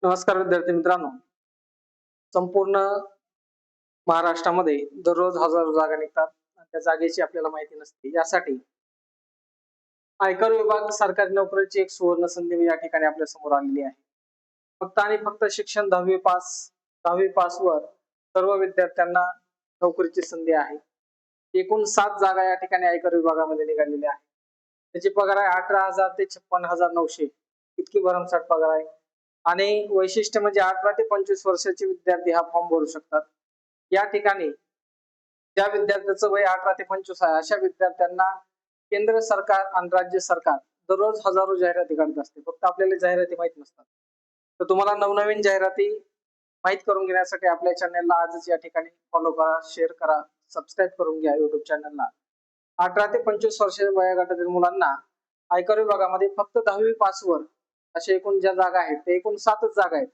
नमस्कार विद्यार्थी मित्रांनो. संपूर्ण महाराष्ट्रामध्ये दररोज हजारो जागा निघतात आणि त्या जागेची आपल्याला माहिती नसते. यासाठी आयकर विभाग सरकारी नोकरीची एक सुवर्ण संधी या ठिकाणी आपल्या समोर आलेली आहे. फक्त आणि फक्त शिक्षण 10वी पास वर सर्व विद्यार्थ्यांना नोकरीची संधी आहे. एकूण 7 जागा या ठिकाणी आयकर विभागामध्ये निघालेल्या आहेत. त्याची पगार आहे 18,000 ते 56,900 इतकी भरमसाठ पगार आहे. आणि वैशिष्ट्य म्हणजे 18 ते 25 वर्षाचे विद्यार्थी हा फॉर्म भरू शकतात. या ठिकाणी ज्या विद्यार्थ्याचं वय 18 ते 25 आहे अशा विद्यार्थ्यांना केंद्र सरकार आणि राज्य सरकार दररोज हजारो जाहिराती काढत असते. फक्त आपल्याला जाहिराती माहित नसतात. तर तुम्हाला नवनवीन जाहिराती माहित करून घेण्यासाठी आपल्या चॅनलला आजच या ठिकाणी फॉलो करा, शेअर करा, सबस्क्राईब करून घ्या युट्यूब चॅनलला. 18 ते 25 वर्षाच्या वयोगटातील मुलांना आयकर विभागामध्ये फक्त 10वी पास वर अशा एकूण ज्या जागा आहेत ते एकूण 7च जागा आहेत.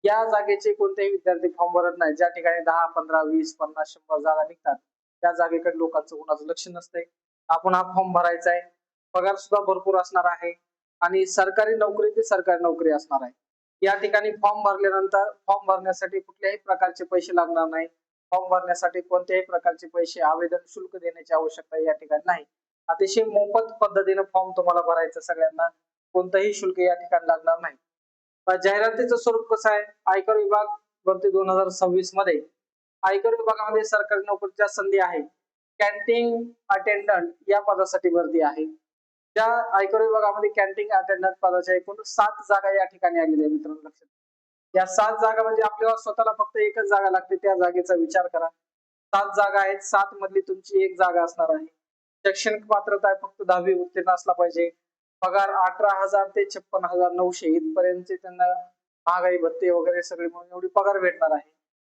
या जागेचे कोणतेही विद्यार्थी फॉर्म भरत नाही. ज्या ठिकाणी 10, 15, 20, 50, 100 जागा निघतात त्या जागेकडे लोकांचं कोणाचं लक्ष नसतंय. आपण हा फॉर्म भरायचा आहे. पगार सुद्धा भरपूर असणार आहे आणि सरकारी नोकरी ते सरकारी नोकरी असणार आहे. या ठिकाणी फॉर्म भरल्यानंतर फॉर्म भरण्यासाठी कुठल्याही प्रकारचे पैसे लागणार नाही. फॉर्म भरण्यासाठी कोणत्याही प्रकारचे पैसे आवेदन शुल्क देण्याची आवश्यकता या ठिकाणी नाही. अतिशय मोफत पद्धतीने फॉर्म तुम्हाला भरायचा सगळ्यांना. कोणतंही शुल्क या ठिकाणी लागणार नाही. जाहिरातीचं स्वरूप कसं आहे? आयकर विभाग भरती 2026 मध्ये आयकर विभागामध्ये सरकारी नोकरीच्या संधी आहे. कॅन्टीन अटेंडंट या पदासाठी भरती आहे. त्या आयकर विभागामध्ये कॅन्टीन अटेंडंट पदाच्या एकूण 7 जागा या ठिकाणी आलेल्या आहेत मित्रांनो, लक्षात. या 7 जागा म्हणजे आपल्याला स्वतःला फक्त एकच जागा लागते. त्या जागेचा विचार करा. 7 जागा आहेत. 7 मधली तुमची एक जागा असणार आहे. शैक्षणिक पात्रता आहे फक्त 10वी उत्तीर्ण असला पाहिजे. पगार 18,000 ते 56,900 इथपर्यंत त्यांना महागाई भत्ते वगैरे सगळे म्हणून एवढी पगार भेटणार आहे.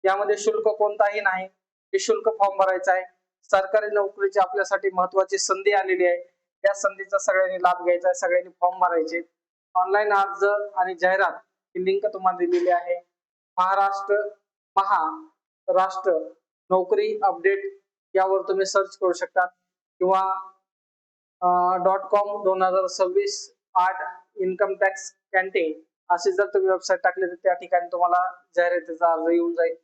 यामध्ये शुल्क कोणताही नाही. हे शुल्क फॉर्म भरायचा आहे. सरकारी नोकरीची आपल्यासाठी महत्वाची संधी आलेली आहे. या संधीचा सगळ्यांनी लाभ घ्यायचा आहे. सगळ्यांनी फॉर्म भरायचे. ऑनलाईन अर्ज आणि जाहिरात ही लिंक तुम्हाला दिलेली आहे. महाराष्ट्र नोकरी अपडेट यावर तुम्ही सर्च करू शकता किंवा .com 2026 8 इन्कम टॅक्स कॅन्टीन असे जर तुम्ही वेबसाईट टाकले तर त्या ठिकाणी तुम्हाला जाहिरातीचा अर्ज येऊन जाईल.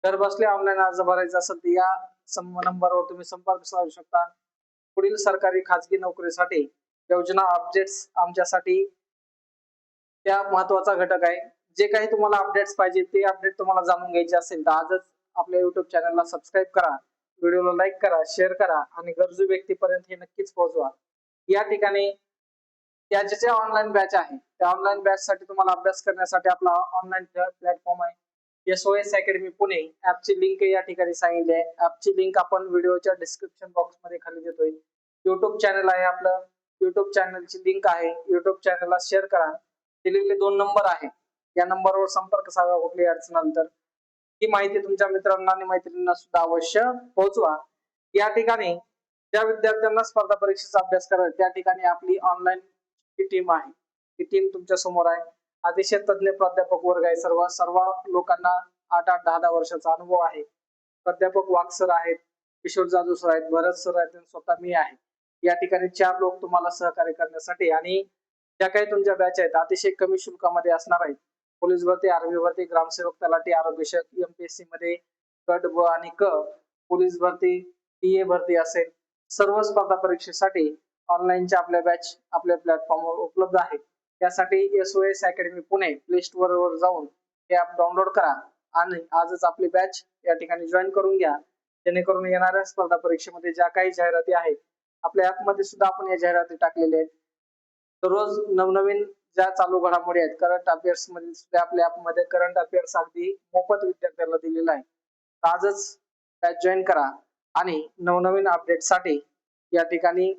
घर बसल्या ऑनलाईन अर्ज भरायचा असेल तर या नंबरवर तुम्ही संपर्क साधू शकता. पुढील सरकारी खाजगी नोकरीसाठी योजना अपडेट्स आमच्यासाठी त्या महत्वाचा घटक आहे. जे काही तुम्हाला अपडेट्स पाहिजे ते अपडेट तुम्हाला जाणून घ्यायचे असेल तर आजच आपल्या युट्यूब चॅनलला सबस्क्राईब करा, व्हिडिओला लाईक करा, शेअर करा आणि गरजू व्यक्तीपर्यंत हे नक्कीच पोहोचवा. या ठिकाणी ज्या ऑनलाईन बॅच आहे त्या ऑनलाईन बॅच साठी तुम्हाला अभ्यास करण्यासाठी आपला ऑनलाईन प्लॅटफॉर्म आहे SOS अकॅडमी पुणे. ऍपची लिंक या ठिकाणी सांगितली आहे. ऍपची लिंक आपण व्हिडिओच्या डिस्क्रिप्शन बॉक्स मध्ये खाली देतोय. युट्यूब चॅनल आहे आपलं. युट्यूब चॅनलची लिंक आहे. युट्यूब चॅनलला शेअर करा. दिलेले 2 नंबर आहेत. या नंबरवर संपर्क साधा कुठली अडचण आली तर. ही माहिती तुमच्या मित्रांना आणि मैत्रिणींना सुद्धा अवश्य पोहोचवा. या ठिकाणी ज्या विद्यार्थ्यांना स्पर्धा परीक्षेचा अभ्यास करायचा त्या ठिकाणी आपली ऑनलाईन टीम आहे. ही टीम तुमच्या समोर आहे. अतिशय तज्ञ प्राध्यापक वर्ग आहे. सर्व लोकांना 8-8, 10-10 वर्षाचा अनुभव आहे. प्राध्यापक वाघ सर आहेत, किशोर जाधव सर आहेत, भरत सर आहेत आणि स्वतः मी आहे. या ठिकाणी 4 लोक तुम्हाला सहकार्य करण्यासाठी आणि ज्या काही तुमच्या बॅच आहेत अतिशय कमी शुल्कामध्ये असणार आहेत. पोलीस भरती, आर्मी भरती, ग्रामसेवक, तलाठी, आरोग्यसेवक, MPSC मध्ये गट ब आणि क, पोलीस भरती, PA भरती असेल सर्व स्पर्धा परीक्षेसाठी ऑनलाईनच्या आपल्या बॅच आपल्या प्लॅटफॉर्मवर उपलब्ध आहेत. त्यासाठी SOS academy Pune play store वर जाऊन हे ऍप डाउनलोड करा आणि आजच आपली बॅच या ठिकाणी जॉईन करून घ्या. जेणेकरून येणाऱ्या स्पर्धा परीक्षेमध्ये ज्या काही जाहिराती आहेत आपल्या ऍप मध्ये सुद्धा आपण या जाहिराती टाकलेल्या आहेत. दररोज नवनवीन ज्या चालू घडामोडी आहेत करंट अफेअर्स मध्ये सुद्धा आपल्या ऍप मध्ये करंट अफेअर्स अगदी मोफत विद्यार्थ्यांना दिलेला आहे. आजच बॅच जॉईन करा आणि नवनवीन अपडेट साठी या ठिकाणी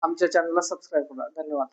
आमच्या चॅनलला सबस्क्राईब करा. धन्यवाद.